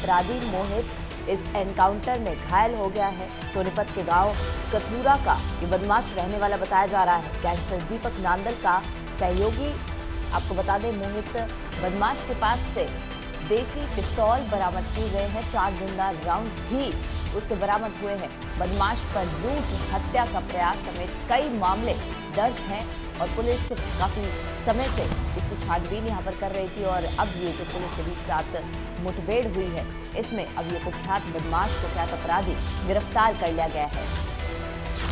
अपराधी मोहित इस एनकाउंटर में घायल हो गया है। सोनीपत के गांव कथूरा का ये बदमाश रहने वाला बताया जा रहा है। गैंगस्टर दीपक नांदल का सहयोगी। आपको बता दें, मोहित बदमाश के पास से देसी पिस्तौल बरामद किए गए हैं। 4 जिंदा राउंड भी उससे बरामद हुए हैं। बदमाश पर लूट, हत्या का प्रयास समेत कई मामले दर्ज हैं और पुलिस काफी समय से इसकी छानबीन यहाँ पर कर रही थी। और अब ये जो पुलिस के बीच साथ मुठभेड़ हुई है, इसमें अब ये कुख्यात बदमाश, कुख्यात अपराधी गिरफ्तार कर लिया गया है।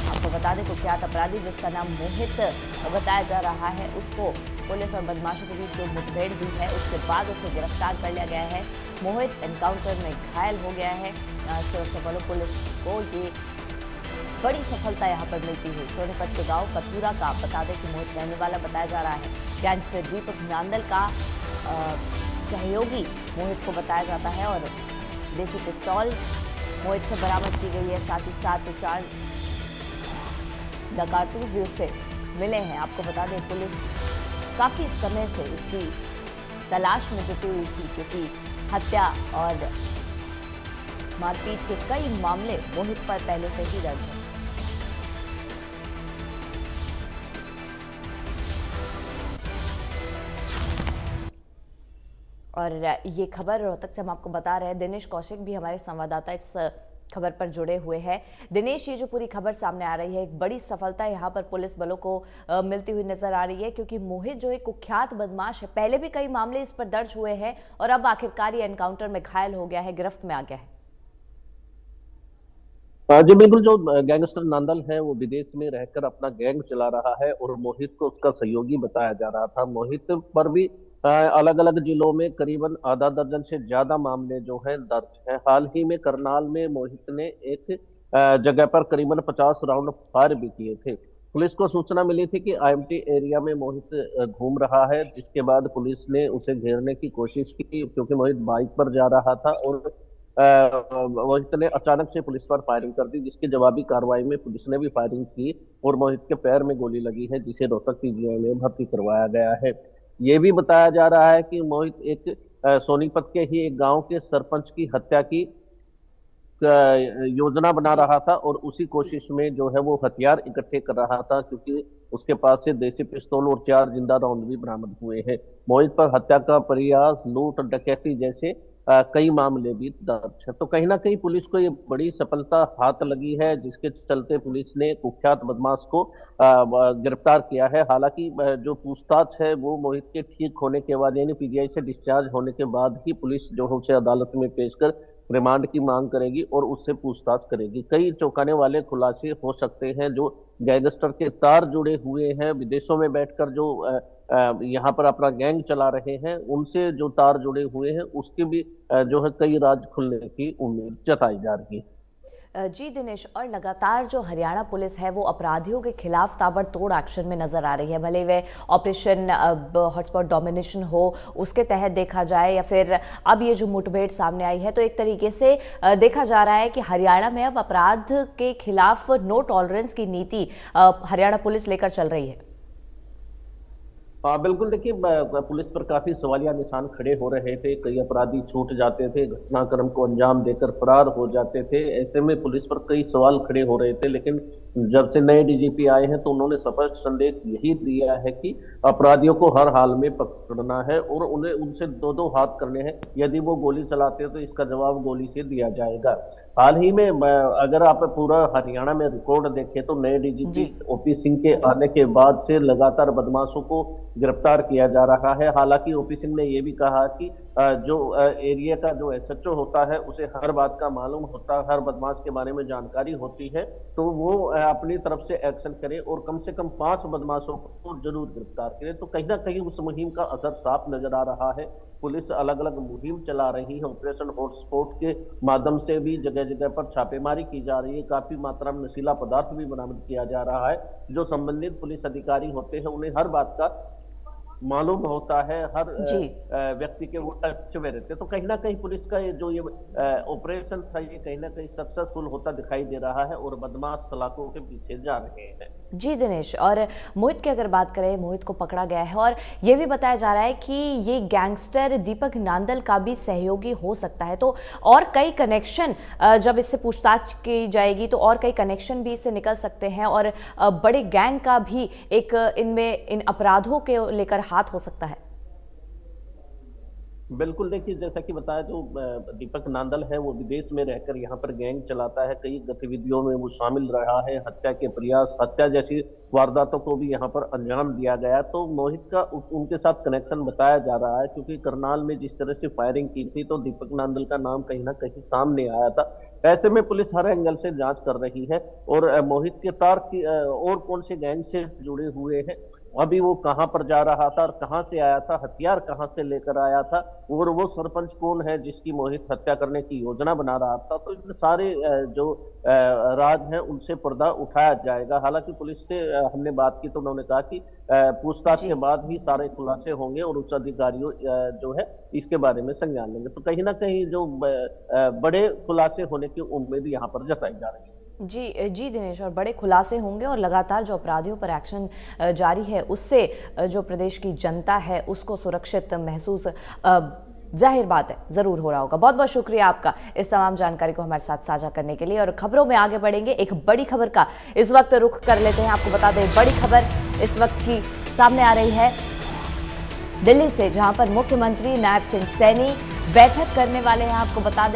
आपको बता दें, कुख्यात अपराधी जिसका नाम मोहित बताया जा रहा है, उसको पुलिस और बदमाशों के बीच जो मुठभेड़ हुई है उसके बाद उसे गिरफ्तार कर लिया गया है। मोहित एनकाउंटर में घायल हो गया है। सुरक्षा बलों, पुलिस को ये बड़ी सफलता यहाँ पर मिलती है। सोनीपत के गांव कथूरा का बता दें कि मोहित रहने वाला बताया जा रहा है। गैंगस्टर दीपक नांदल का सहयोगी मोहित को बताया जाता है और देसी पिस्तौल मोहित से बरामद की गई है। साथ ही साथ 4 कारतूस भी उससे मिले हैं। आपको बता दें, पुलिस काफी समय से इसकी तलाश में जुटी हुई थी, क्योंकि हत्या और मारपीट के कई मामले मोहित पर पहले से ही दर्ज हैं। और ये खबर रोहतक से हम आपको बता रहे हैं। दिनेश कौशिक भी हमारे संवाददाता इस खबर पर जुड़े हुए हैं। दिनेश, ये जो पूरी खबर सामने आ रही है, एक बड़ी सफलता यहाँ पर पुलिस बलों को मिलती हुई नजर आ रही है, क्योंकि मोहित जो एक कुख्यात बदमाश है, पहले भी कई मामले इस पर दर्ज हुए हैं और अब आखिरकार ये एनकाउंटर में घायल हो गया है, गिरफ्त में आ गया है। जी बिल्कुल। जो गैंगस्टर नांदल है वो विदेश में रहकर अपना गैंग चला रहा है और मोहित को उसका सहयोगी बताया जा रहा था। मोहित पर भी अलग अलग जिलों में करीबन आधा दर्जन से ज्यादा मामले जो हैं दर्ज हैं। हाल ही में करनाल में मोहित ने एक जगह पर करीबन 50 राउंड फायर भी किए थे। पुलिस को सूचना मिली थी कि आईएमटी एरिया में मोहित घूम रहा है, जिसके बाद पुलिस ने उसे घेरने की कोशिश की, क्योंकि मोहित बाइक पर जा रहा था और मोहित ने अचानक से पुलिस पर फायरिंग कर दी, जिसकी जवाबी कार्रवाई में पुलिस ने भी फायरिंग की और मोहित के पैर में गोली लगी है, जिसे रोहतक पीजीआई में भर्ती करवाया गया है। ये भी बताया जा रहा है कि मोहित एक सोनीपत के ही एक गांव के सरपंच की हत्या की योजना बना जी। रहा था और उसी कोशिश में जो है वो हथियार इकट्ठे कर रहा था, क्योंकि उसके पास से देसी पिस्तौल और 4 जिंदा राउंड भी बरामद हुए हैं। मोहित पर हत्या का प्रयास, लूट, डकैती जैसे कई मामले भी दर्ज है। तो कहीं ना कहीं पुलिस को ये बड़ी सफलता हाथ लगी है, जिसके चलते पुलिस ने कुख्यात बदमाश को गिरफ्तार किया है। हालांकि जो पूछताछ है वो मोहित के ठीक होने के बाद, यानी पीजीआई से डिस्चार्ज होने के बाद ही पुलिस जो है उसे अदालत में पेश कर रिमांड की मांग करेगी और उससे पूछताछ करेगी। कई चौंकाने वाले खुलासे हो सकते हैं। जो गैंगस्टर के तार जुड़े हुए हैं, विदेशों में बैठकर जो यहाँ पर अपना गैंग चला रहे हैं, उनसे जो तार जुड़े हुए हैं उसके भी जो है कई राज खुलने की उम्मीद जताई जा रही है। जी दिनेश, और लगातार जो हरियाणा पुलिस है वो अपराधियों के खिलाफ ताबड़तोड़ एक्शन में नजर आ रही है, भले वे ऑपरेशन हॉटस्पॉट डोमिनेशन हो उसके तहत देखा जाए या फिर अब ये जो मुठभेड़ सामने आई है, तो एक तरीके से देखा जा रहा है कि हरियाणा में अब अपराध के खिलाफ नो टॉलरेंस की नीति हरियाणा पुलिस लेकर चल रही है। हाँ बिल्कुल। देखिए, पुलिस पर काफी सवालिया निशान खड़े हो रहे थे। कई अपराधी छूट जाते थे, घटनाक्रम को अंजाम देकर फरार हो जाते थे। ऐसे में पुलिस पर कई सवाल खड़े हो रहे थे, लेकिन जब से नए डीजीपी आए हैं तो उन्होंने स्पष्ट संदेश यही दिया है कि अपराधियों को हर हाल में पकड़ना है और उन्हें उनसे दो दो हाथ करने हैं। यदि वो गोली चलाते हैं तो इसका जवाब गोली से दिया जाएगा। हाल ही में अगर आप पूरा हरियाणा में रिकॉर्ड देखें तो नए डीजीपी जी। ओपी सिंह के आने के बाद से लगातार बदमाशों को गिरफ्तार किया जा रहा है। हालांकि ओपी सिंह ने यह भी कहा कि जो एरिया का जो एसएचओ होता है उसे हर बात का मालूम होता है, हर बदमाश के बारे में जानकारी होती है, तो वो अपनी तरफ से एक्शन करे और कम से कम 5 बदमाशों को जरूर गिरफ्तार करे। तो कहीं ना कहीं उस मुहिम का असर साफ नजर आ रहा है। पुलिस अलग अलग मुहिम चला रही है। ऑपरेशन हॉटस्पॉट के माध्यम से भी जगह जगह पर छापेमारी की जा रही है। काफी मात्रा में नशीला पदार्थ भी बरामद किया जा रहा है। जो संबंधित पुलिस अधिकारी होते हैं उन्हें हर बात का मालूम होता है, हर जी। व्यक्ति के वो टच में रहते हैं। तो कहीं ना कहीं पुलिस का ये ऑपरेशन था, ये कहीं ना कहीं सक्सेसफुल होता दिखाई दे रहा है और बदमाश सलाखों के पीछे जा रहे हैं। जी दिनेश, और मोहित की अगर बात करें, मोहित को पकड़ा गया है और ये भी बताया जा रहा है कि ये गैंगस्टर दीपक नांदल का भी सहयोगी हो सकता है। तो और कई कनेक्शन, जब इससे पूछताछ की जाएगी तो और कई कनेक्शन भी इससे निकल सकते हैं और बड़े गैंग का भी एक इनमें इन अपराधों के लेकर हाथ हो सकता है। बिल्कुल, देखिए जैसा कि बताया, जो दीपक नांदल है वो विदेश में रहकर यहाँ पर गैंग चलाता है, कई गतिविधियों में वो शामिल रहा है, हत्या के प्रयास, हत्या जैसी वारदातों को भी यहाँ पर अंजाम दिया गया। तो मोहित का उनके साथ कनेक्शन बताया जा रहा है, क्योंकि करनाल में जिस तरह से फायरिंग की थी तो दीपक नांदल का नाम कहीं ना कहीं सामने आया था। ऐसे में पुलिस हर एंगल से जांच कर रही है और मोहित के तार की और कौन से गैंग से जुड़े हुए हैं, अभी वो कहां पर जा रहा था और कहां से आया था, हथियार कहां से लेकर आया था, और वो सरपंच कौन है जिसकी मोहित हत्या करने की योजना बना रहा था। तो इन सारे जो राज हैं उनसे पर्दा उठाया जाएगा। हालांकि पुलिस से हमने बात की तो उन्होंने कहा कि पूछताछ जी के बाद ही सारे खुलासे होंगे और उच्च अधिकारियों जो है इसके बारे में संज्ञान लेंगे। तो कहीं ना कहीं जो बड़े खुलासे होने की उम्मीद यहाँ पर जताई जा रही है। जी जी दिनेश, और बड़े खुलासे होंगे और लगातार जो अपराधियों पर एक्शन जारी है उससे जो प्रदेश की जनता है उसको सुरक्षित महसूस जाहिर बात है ज़रूर हो रहा होगा। बहुत बहुत शुक्रिया आपका इस तमाम जानकारी को हमारे साथ साझा करने के लिए। और खबरों में आगे बढ़ेंगे, एक बड़ी खबर का इस वक्त रुख कर लेते हैं। आपको बता दें, बड़ी खबर इस वक्त की सामने आ रही है दिल्ली से, जहां पर मुख्यमंत्री नायब सिंह सैनी बैठक करने वाले हैं। आपको बता दें